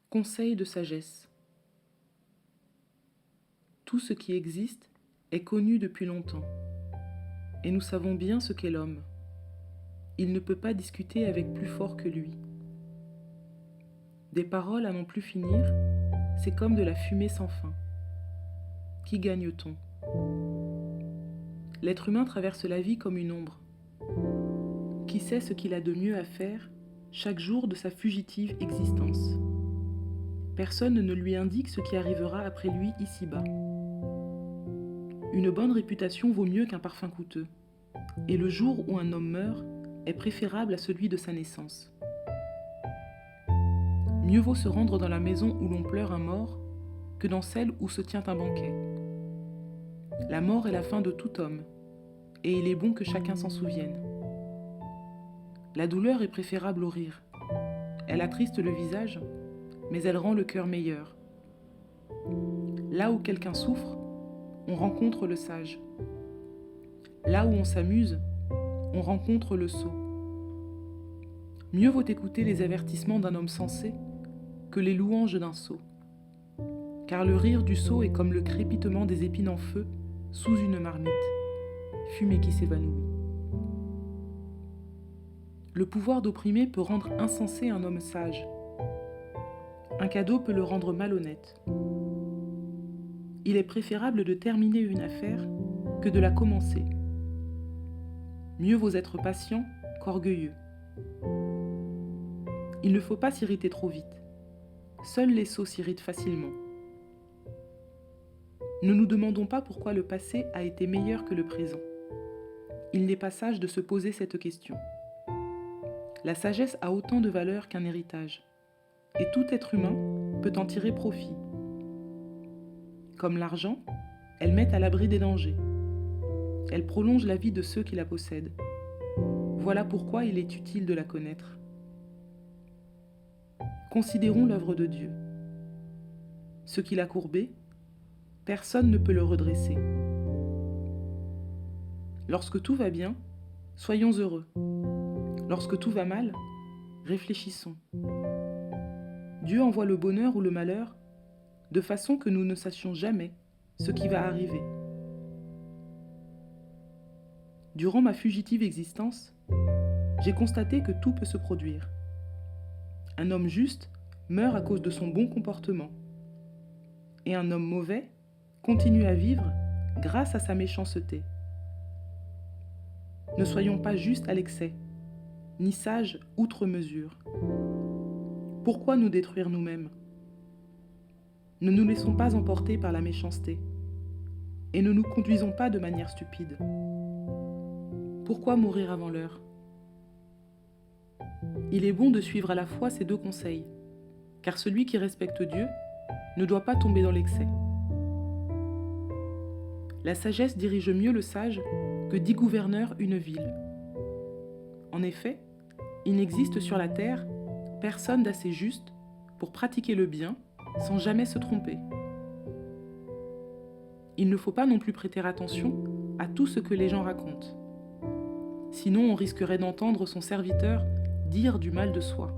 Conseil de sagesse. Tout ce qui existe est connu depuis longtemps, et nous savons bien ce qu'est l'homme. Il ne peut pas discuter avec plus fort que lui. Des paroles à n'en plus finir, c'est comme de la fumée sans fin. Qui gagne-t-on? L'être humain traverse la vie comme une ombre. Qui sait ce qu'il a de mieux à faire chaque jour de sa fugitive existence? Personne ne lui indique ce qui arrivera après lui ici-bas. Une bonne réputation vaut mieux qu'un parfum coûteux, et le jour où un homme meurt est préférable à celui de sa naissance. Mieux vaut se rendre dans la maison où l'on pleure un mort que dans celle où se tient un banquet. La mort est la fin de tout homme, et il est bon que chacun s'en souvienne. La douleur est préférable au rire. Elle attriste le visage, mais elle rend le cœur meilleur. Là où quelqu'un souffre, on rencontre le sage. Là où on s'amuse, on rencontre le sot. Mieux vaut écouter les avertissements d'un homme sensé que les louanges d'un sot. Car le rire du sot est comme le crépitement des épines en feu sous une marmite, fumée qui s'évanouit. Le pouvoir d'opprimer peut rendre insensé un homme sage. Un cadeau peut le rendre malhonnête. Il est préférable de terminer une affaire que de la commencer. Mieux vaut être patient qu'orgueilleux. Il ne faut pas s'irriter trop vite. Seuls les sots s'irritent facilement. Ne nous demandons pas pourquoi le passé a été meilleur que le présent. Il n'est pas sage de se poser cette question. La sagesse a autant de valeur qu'un héritage, et tout être humain peut en tirer profit. Comme l'argent, elle met à l'abri des dangers. Elle prolonge la vie de ceux qui la possèdent. Voilà pourquoi il est utile de la connaître. Considérons l'œuvre de Dieu. Ce qu'il a courbé, personne ne peut le redresser. Lorsque tout va bien, soyons heureux. Lorsque tout va mal, réfléchissons. Dieu envoie le bonheur ou le malheur de façon que nous ne sachions jamais ce qui va arriver. Durant ma fugitive existence, j'ai constaté que tout peut se produire. Un homme juste meurt à cause de son bon comportement, et un homme mauvais continue à vivre grâce à sa méchanceté. Ne soyons pas justes à l'excès, ni sages outre mesure. Pourquoi nous détruire nous-mêmes? Ne nous laissons pas emporter par la méchanceté, et ne nous conduisons pas de manière stupide. Pourquoi mourir avant l'heure? Il est bon de suivre à la fois ces deux conseils, car celui qui respecte Dieu ne doit pas tomber dans l'excès. La sagesse dirige mieux le sage que 10 gouverneurs une ville. En effet, il n'existe sur la terre personne d'assez juste pour pratiquer le bien sans jamais se tromper. Il ne faut pas non plus prêter attention à tout ce que les gens racontent. Sinon, on risquerait d'entendre son serviteur dire du mal de soi.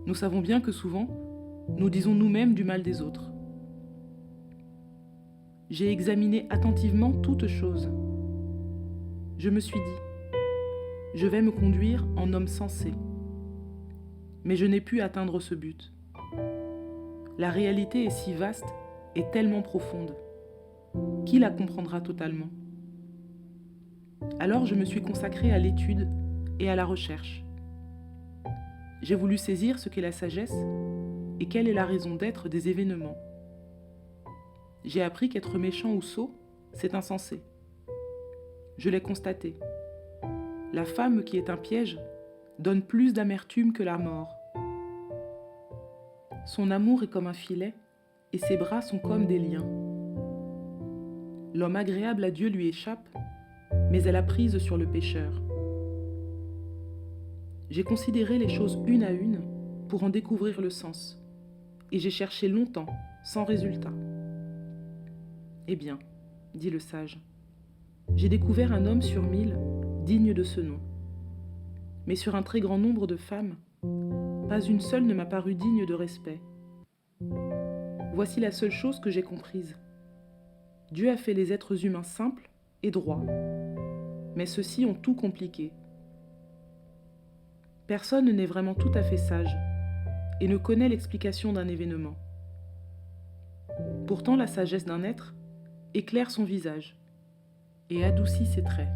Nous savons bien que souvent, nous disons nous-mêmes du mal des autres. J'ai examiné attentivement toutes choses. Je me suis dit, je vais me conduire en homme sensé. Mais je n'ai pu atteindre ce but. La réalité est si vaste et tellement profonde. Qui la comprendra totalement? Alors je me suis consacrée à l'étude et à la recherche. J'ai voulu saisir ce qu'est la sagesse et quelle est la raison d'être des événements. J'ai appris qu'être méchant ou sot, c'est insensé. Je l'ai constaté. La femme qui est un piège donne plus d'amertume que la mort. Son amour est comme un filet et ses bras sont comme des liens. L'homme agréable à Dieu lui échappe, mais elle a prise sur le pécheur. J'ai considéré les choses une à une pour en découvrir le sens, et j'ai cherché longtemps, sans résultat. Eh bien, dit le sage, j'ai découvert un homme sur 1000 digne de ce nom. Mais sur un très grand nombre de femmes, Pas une seule ne m'a paru digne de respect. Voici la seule chose que j'ai comprise. Dieu a fait les êtres humains simples et droits, mais ceux-ci ont tout compliqué. Personne n'est vraiment tout à fait sage et ne connaît l'explication d'un événement. Pourtant, la sagesse d'un être éclaire son visage et adoucit ses traits.